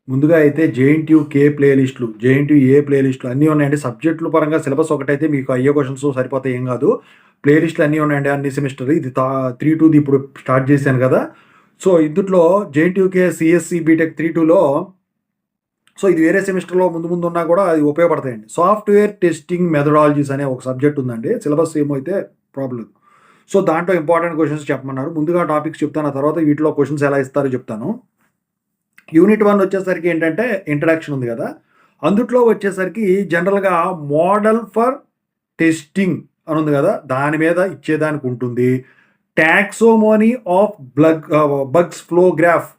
ముందుగా అయితే JNTU ప్లేలిస్టులు, JNTU ప్లేలిస్టులు అన్నీ ఉన్నాయండి. సబ్జెక్టుల పరంగా సిలబస్ ఒకటైతే మీకు అయ్యే క్వెషన్స్ సరిపోతాయి ఏం గాదు. ప్లేలిస్టులు అన్నీ ఉన్నాయండి అన్ని సెమిస్టర్. ఇది 3-2ది ఇప్పుడు స్టార్ట్ చేశాను గదా! సో, ఇందుట్లో జేఎన్‌టీయూకే సీఎస్‌సి బీటెక్ 3-2లో సో, ఇది వేరే సెమిస్టర్‌లో ముందు ముందు ఉన్నా గూడా అది ఉపయోగపడతాయండి. సాఫ్ట్‌వేర్ టెస్టింగ్ మెథడాలజీస్ అనే ఒక సబ్జెక్ట్ ఉందండి. సిలబస్ సేమ్ అయితే ప్రాబ్లమ్ లేదు. సో, దాంట్లో ఇంపార్టెంట్ క్వెషన్స్ చెప్పమన్నారు. ముందుగా టాపిక్స్ చెప్తాను. ఆ తర్వాత వీటిలో క్వెషన్స్ ఎలా ఇస్తారో చెప్తాను. యూనిట్ 1 వచ్చేసరికి ఏంటంటే ఇంట్రడక్షన్ ఉంది గదా! అందుట్లో వచ్చేసరికి జనరల్‌గా మోడల్ ఫర్ టెస్టింగ్ అని ఉంది గదా! దాని మీద ఇచ్చేదానికి ఉంటుంది. Taxonomy of bugs flow graph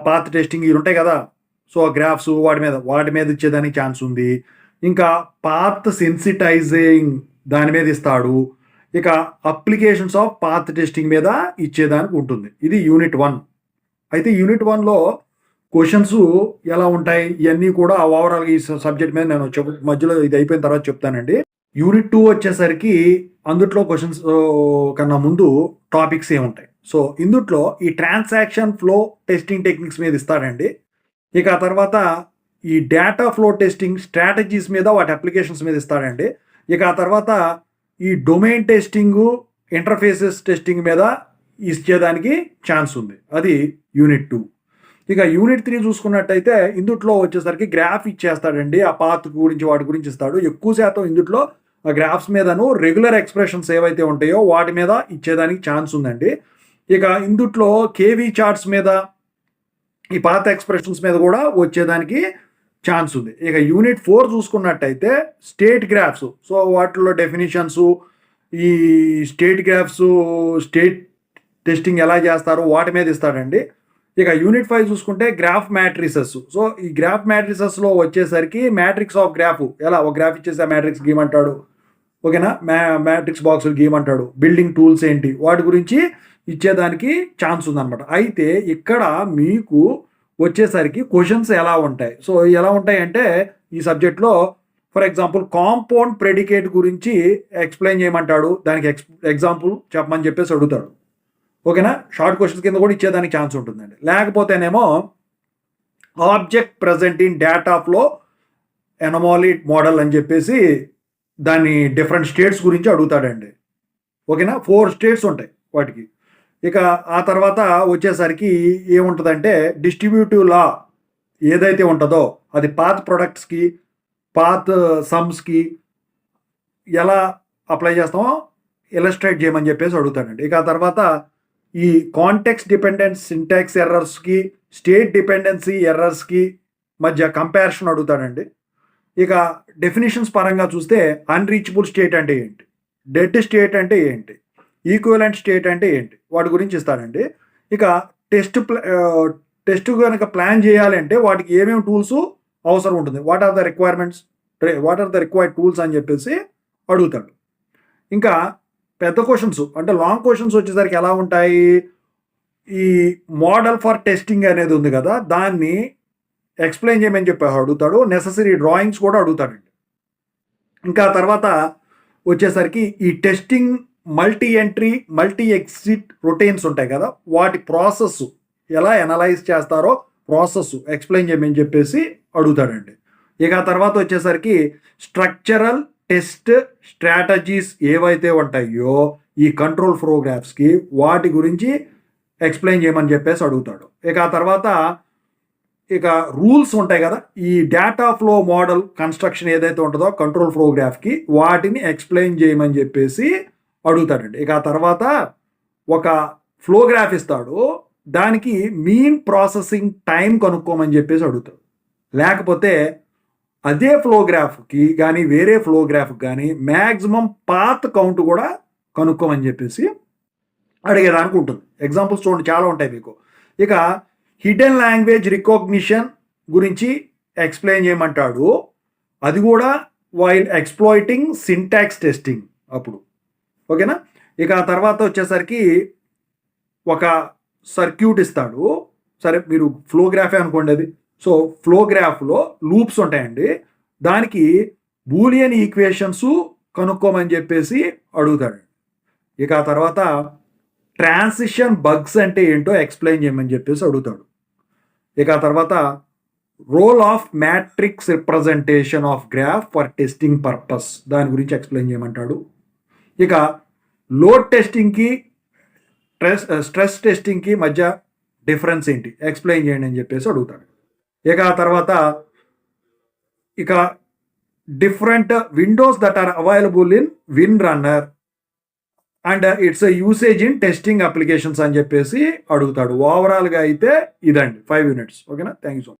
path testing ఇవి ఉంటాయి గదా! సో, గ్రాఫ్స్ వాటి మీద ఇచ్చేదానికి ఛాన్స్ ఉంది. ఇంకా పాత్ సెన్సిటైజింగ్ దాని మీద ఇస్తాడు. ఇక అప్లికేషన్స్ ఆఫ్ పాత్ టెస్టింగ్ మీద ఇచ్చేదానికి ఉంటుంది. ఇది యూనిట్ 1. అయితే యూనిట్ 1లో క్వెషన్స్ ఎలా ఉంటాయి? ఇయన్నీ కూడా ఓవరాల్‌గా ఈ సబ్జెక్ట్ మీద నేను మధ్యలో ఇది అయిపోయిన తర్వాత చెప్తానండి. యూనిట్ 2 వచ్చేసరికి అందుట్లో క్వెషన్స్ కన్నా ముందు టాపిక్స్ ఏముంటాయి. సో, ఇందుట్లో ఈ ట్రాన్సాక్షన్ ఫ్లో టెస్టింగ్ టెక్నిక్స్ మీద ఇస్తాడండి. ఇక ఆ తర్వాత ఈ డేటా ఫ్లో టెస్టింగ్ స్ట్రాటజీస్ మీద వాటి అప్లికేషన్స్ మీద ఇస్తాడండి. ఇక ఆ తర్వాత ఈ డొమైన్ టెస్టింగు, ఇంటర్ఫేసెస్ టెస్టింగ్ మీద ఇచ్చేదానికి ఛాన్స్ ఉంది. అది యూనిట్ 2. ఇక యూనిట్ 3 చూసుకున్నట్టయితే ఇందుట్లో వచ్చేసరికి గ్రాఫ్ ఇచ్చేస్తాడండి. ఆ పాత్ గురించి వాటి గురించి ఇస్తాడు. ఎక్కువ శాతం ఇందుట్లో ఆ గ్రాఫ్స్ మీదను రెగ్యులర్ ఎక్స్‌ప్రెషన్స్ ఏవైతే ఉంటాయో వాటి మీద ఇచ్చేదానికి ఛాన్స్ ఉందండి. ఇక ఇందుట్లో కేవీ చార్ట్స్ మీద ఈ పాత ఎక్స్‌ప్రెషన్స్ మీద గూడా వచ్చేదానికి ఛాన్స్ ఉంది. ఇక యూనిట్ 4 చూసుకున్నట్టయితే స్టేట్ గ్రాఫ్స్. సో, వాటిల్లో డెఫినిషన్సు, ఈ స్టేట్ గ్రాఫ్సు, స్టేట్ టెస్టింగ్ ఎలా చేస్తారో వాటి మీద ఇస్తాడండి. ఇక యూనిట్ 5 చూసుకుంటే గ్రాఫ్ మ్యాట్రిసెస్. సో, ఈ గ్రాఫ్ మ్యాట్రిసెస్‌లో వచ్చేసరికి మ్యాట్రిక్స్ ఆఫ్ గ్రాఫ్ ఎలా ఒక గ్రాఫ్ ఇచ్చేసి ఆ మ్యాట్రిక్స్ గీయమంటాడు. ఓకేనా? మ్యాట్రిక్స్ బాక్సులు గీయమంటాడు. బిల్డింగ్ టూల్స్ ఏంటి? వాటి గురించి ఇచ్చేదానికి ఛాన్స్ ఉందనమాట. అయితే ఇక్కడ మీకు వచ్చేసరికి క్వెషన్స్ ఎలా ఉంటాయి? సో, ఎలా ఉంటాయంటే ఈ సబ్జెక్ట్‌లో ఫర్ ఎగ్జాంపుల్ కాంపౌండ్ ప్రెడికేట్ గురించి ఎక్స్‌ప్లెయిన్ చేయమంటాడు. దానికి ఎగ్జాంపుల్ చెప్పమని చెప్పేసి అడుగుతాడు. ఓకేనా? షార్ట్ క్వెషన్స్ కింద కూడా ఇచ్చేదానికి ఛాన్స్ ఉంటుందండి. లేకపోతేనేమో object present in data flow anomaly model అని చెప్పేసి దాన్ని డిఫరెంట్ స్టేట్స్ గురించి అడుగుతాడండి. ఓకేనా? 4 స్టేట్స్ ఉంటాయి వాటికి. ఇక ఆ తర్వాత వచ్చేసరికి ఏముంటదంటే డిస్ట్రిబ్యూటివ్ లా ఏదైతే ఉంటదో అది పాత్ ప్రొడక్ట్స్‌కి, పాత్ సమ్స్‌కి ఎలా అప్లై చేస్తామో ఇలస్ట్రేట్ చేయమని చెప్పేసి అడుగుతాడండి. ఇక ఆ తర్వాత ఈ కాంటెక్స్ట్ డిపెండెంట్ సింటాక్స్ ఎర్రర్స్‌కి, స్టేట్ డిపెండెన్సీ ఎర్రర్స్‌కి మధ్య కంపారిజన్ అడుగుతాడండి. ఇక డెఫినిషన్స్ పరంగా చూస్తే అన్‌రీచబుల్ స్టేట్ అంటే ఏంటి? డెడ్ స్టేట్ అంటే ఏంటి? ఈక్వివలెంట్ స్టేట్ అంటే ఏంటి? వాటి గురించి ఇస్తాడండి. ఇక టెస్ట్ గనక ప్లాన్ చేయాలంటే వాటికి ఏమేమి టూల్స్ అవసరం ఉంటుంది? What are the requirements? What are the required tools అని చెప్పేసి అడుగుతాడు. ఇంకా పెద్ద క్వెషన్స్ అంటే లాంగ్ క్వెషన్స్ వచ్చేసరికి ఎలా ఉంటాయి? ఈ మోడల్ ఫర్ టెస్టింగ్ అనేది ఉంది కదా! దాన్ని ఎక్స్‌ప్లెయిన్ చేయమని చెప్పి అడుగుతాడు. నెసెసరీ డ్రాయింగ్స్ కూడా అడుగుతాడండి. ఇంకా తర్వాత వచ్చేసరికి ఈ testing multi entry, multi exit routines ఉంటాయి కదా! వాటి ప్రాసెస్ ఎలా అనలైజ్ చేస్తారో ప్రాసెస్ ఎక్స్‌ప్లెయిన్ చేయమని చెప్పేసి అడుగుతాడండి. ఇక ఆ తర్వాత వచ్చేసరికి స్ట్రక్చరల్ టెస్ట్ స్ట్రాటజీస్ ఏవైతే ఉంటాయో ఈ కంట్రోల్ ప్రోగ్రామ్స్‌కి వాటి గురించి ఎక్స్‌ప్లెయిన్ చేయమని చెప్పేసి అడుగుతాడు. ఇక ఆ తర్వాత ఇక రూల్స్ ఉంటాయి కదా! ఈ డేటా ఫ్లో మోడల్ కన్‌స్ట్రక్షన్ ఏదైతే ఉంటదో కంట్రోల్ ఫ్లో గ్రాఫ్‌కి వాటిని ఎక్స్‌ప్లెయిన్ చేయమని చెప్పేసి అడుగుతాడండి. ఇక ఆ తర్వాత ఒక ఫ్లో గ్రాఫ్ ఇస్తాడు. దానికి మీన్ ప్రాసెసింగ్ టైం కనుక్కోమని చెప్పేసి అడుగుతాడు. లేకపోతే అదే ఫ్లో గ్రాఫ్‌కి గాని, వేరే ఫ్లో గ్రాఫ్‌కి గాని మాక్సిమం పాత్ కౌంట్ కూడా కనుక్కోమని చెప్పేసి అడిగేదానికి ఉంటుంది. ఎగ్జాంపుల్స్ చూడండి చాలా ఉంటాయి మీకు. ఇక హిడెన్ లాంగ్వేజ్ రికగ్నిషన్ గురించి ఎక్స్‌ప్లెయిన్ చేయమంటాడు. అది కూడా వైల్ ఎక్స్‌ప్లాయిటింగ్ సింటాక్స్ టెస్టింగ్ అప్పుడు. ఓకేనా? ఇక ఆ తర్వాత వచ్చేసరికి ఒక సర్క్యూట్ ఇస్తాడు. సరే మీరు ఫ్లో గ్రాఫే అనుకోండి అది. సో, ఫ్లో గ్రాఫ్‌లో లూప్స్ ఉంటాయండి. దానికి బూలియన్ ఈక్వేషన్స్ కనుక్కోమని చెప్పేసి అడుగుతాడు. ఇక ఆ తర్వాత ట్రాన్సిషన్ బగ్స్ అంటే ఏంటో ఎక్స్‌ప్లెయిన్ చేయమని చెప్పేసి అడుగుతాడు. ఇక ఆ తర్వాత role of matrix representation of graph for testing purpose, దాని గురించి ఎక్స్ప్లెయిన్ చేయమంటాడు. ఇక లోడ్ టెస్టింగ్కి స్ట్రెస్ టెస్టింగ్కి మధ్య డిఫరెన్స్ ఏంటి ఎక్స్ప్లెయిన్ చేయండి అని చెప్పేసి అడుగుతాడు. ఇక ఆ తర్వాత ఇక different windows that are available in WinRunner and its usage in testing applications అని చెప్పేసి అడుగుతాడు. ఓవరాల్గా అయితే ఇదండి 5 యూనిట్స్. ఓకేనా, థ్యాంక్ యూ సో మచ్.